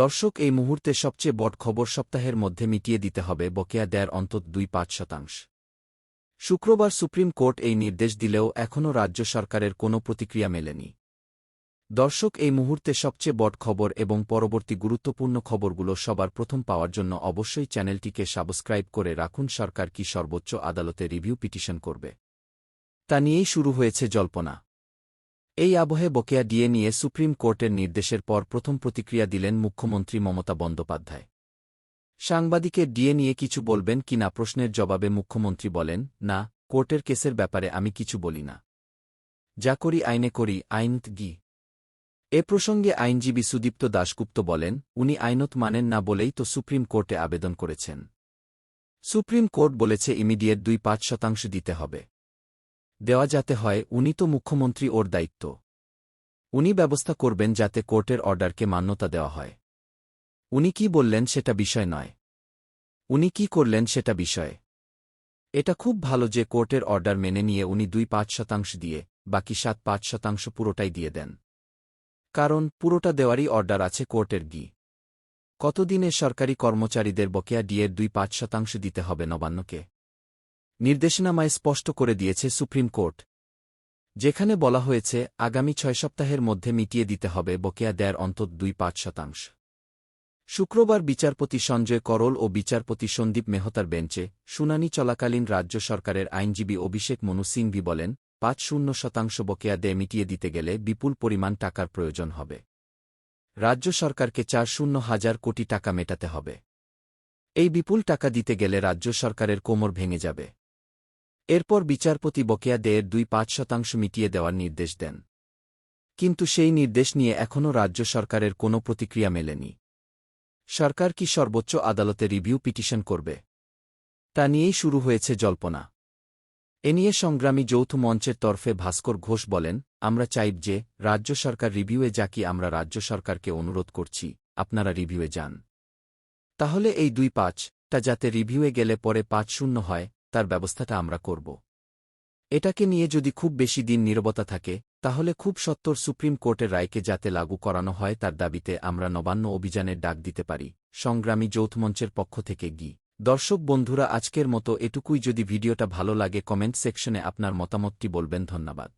দর্শক, এই মুহূর্তে সবচেয়ে বড় খবর, সপ্তাহের মধ্যে মিটিয়ে দিতে হবে বকেয়া দেয়ার অন্তত 2.5%। শুক্রবার সুপ্রিম কোর্ট এই নির্দেশ দিলেও এখনও রাজ্য সরকারের কোনো প্রতিক্রিয়া মেলেনি। দর্শক, এই মুহূর্তে সবচেয়ে বড় খবর এবং পরবর্তী গুরুত্বপূর্ণ খবরগুলো সবার প্রথম পাওয়ার জন্য অবশ্যই চ্যানেলটিকে সাবস্ক্রাইব করে রাখুন। সরকার কি সর্বোচ্চ আদালতে রিভিউ পিটিশন করবে, তা নিয়েই শুরু হয়েছে জল্পনা। এই আবহে বকেয়া ডিএ নিয়ে সুপ্রিম কোর্টের নির্দেশের পর প্রথম প্রতিক্রিয়া দিলেন মুখ্যমন্ত্রী মমতা বন্দ্যোপাধ্যায়। সাংবাদিকের ডিএ নিয়ে কিছু বলবেন কিনা প্রশ্নের জবাবে মুখ্যমন্ত্রী বলেন, না, কোর্টের কেসের ব্যাপারে আমি কিছু বলি না। যা করি আইনে করি, আইনত গি। এ প্রসঙ্গে আইনজীবী সুদীপ্ত দাশগুপ্ত বলেন, উনি আইনত মানেন না বলেই তো সুপ্রিম কোর্টে আবেদন করেছেন। সুপ্রিম কোর্ট বলেছে ইমিডিয়েট 2.5% দিতে হবে। দেওয়া যাতে হয়, উনি তো মুখ্যমন্ত্রী, ওর দায়িত্ব। উনি ব্যবস্থা করবেন যাতে কোর্টের অর্ডারকে মান্যতা দেওয়া হয়। উনি কি বললেন সেটা বিষয় নয়, উনি কি করলেন সেটা বিষয়। এটা খুব ভালো যে কোর্টের অর্ডার মেনে নিয়ে উনি 2.5% দিয়ে বাকি 7.5% পুরোটাই দিয়ে দেন। কারণ পুরোটা দেওয়ারই অর্ডার আছে কোর্টের গি। কতদিনে সরকারি কর্মচারীদের বকেয়া ডিএর 2.5% দিতে হবে নবান্নকে? নির্দেশনামায় স্পষ্ট করে দিয়েছে সুপ্রিম কোর্ট, যেখানে বলা হয়েছে আগামী 6 সপ্তাহের মধ্যে মিটিয়ে দিতে হবে বকেয়া দেয়ার অন্তত 2.5%। শুক্রবার বিচারপতি সঞ্জয় করল ও বিচারপতি সন্দীপ মেহতার বেঞ্চে শুনানি চলাকালীন রাজ্য সরকারের আইনজীবী অভিষেক মনু সিংভি বলেন, 5% বকেয়া দেয় মিটিয়ে দিতে গেলে বিপুল পরিমাণ টাকার প্রয়োজন হবে। রাজ্য সরকারকে 4,000 কোটি টাকা মেটাতে হবে। এই বিপুল টাকা দিতে গেলে রাজ্য সরকারের কোমর ভেঙে যাবে। এরপর বিচারপতি বকেয়া দেয়ের 2.5% মিটিয়ে দেওয়ার নির্দেশ দেন। কিন্তু সেই নির্দেশ নিয়ে এখনও রাজ্য সরকারের কোনো প্রতিক্রিয়া মেলেনি। সরকার কি সর্বোচ্চ আদালতে রিভিউ পিটিশন করবে, তা নিয়েই শুরু হয়েছে জল্পনা। এ নিয়ে সংগ্রামী যৌথ মঞ্চের তরফে ভাস্কর ঘোষ বলেন, আমরা চাই যে রাজ্য সরকার রিভিউয়ে যা, কি আমরা রাজ্য সরকারকে অনুরোধ করছি, আপনারা রিভিউয়ে যান। তাহলে এই 2.5টা যাতে রিভিউয়ে গেলে পরে 5-0 হয়, তার ব্যবস্থাটা আমরা করব। এটাকে নিয়ে যদি খুব বেশি দিন নীরবতা থাকে, তাহলে খুব সত্বর সুপ্রিম কোর্টের রায়কে যাতে লাগু করানো হয় তার দাবিতে আমরা নবান্ন অভিযানের ডাক দিতে পারি। সংগ্রামী যৌথমঞ্চের পক্ষ থেকে গি। দর্শক বন্ধুরা, আজকের মতো এটুকুই। যদি ভিডিওটা ভালো লাগে কমেন্ট সেকশনে আপনার মতামতটি বলবেন। ধন্যবাদ।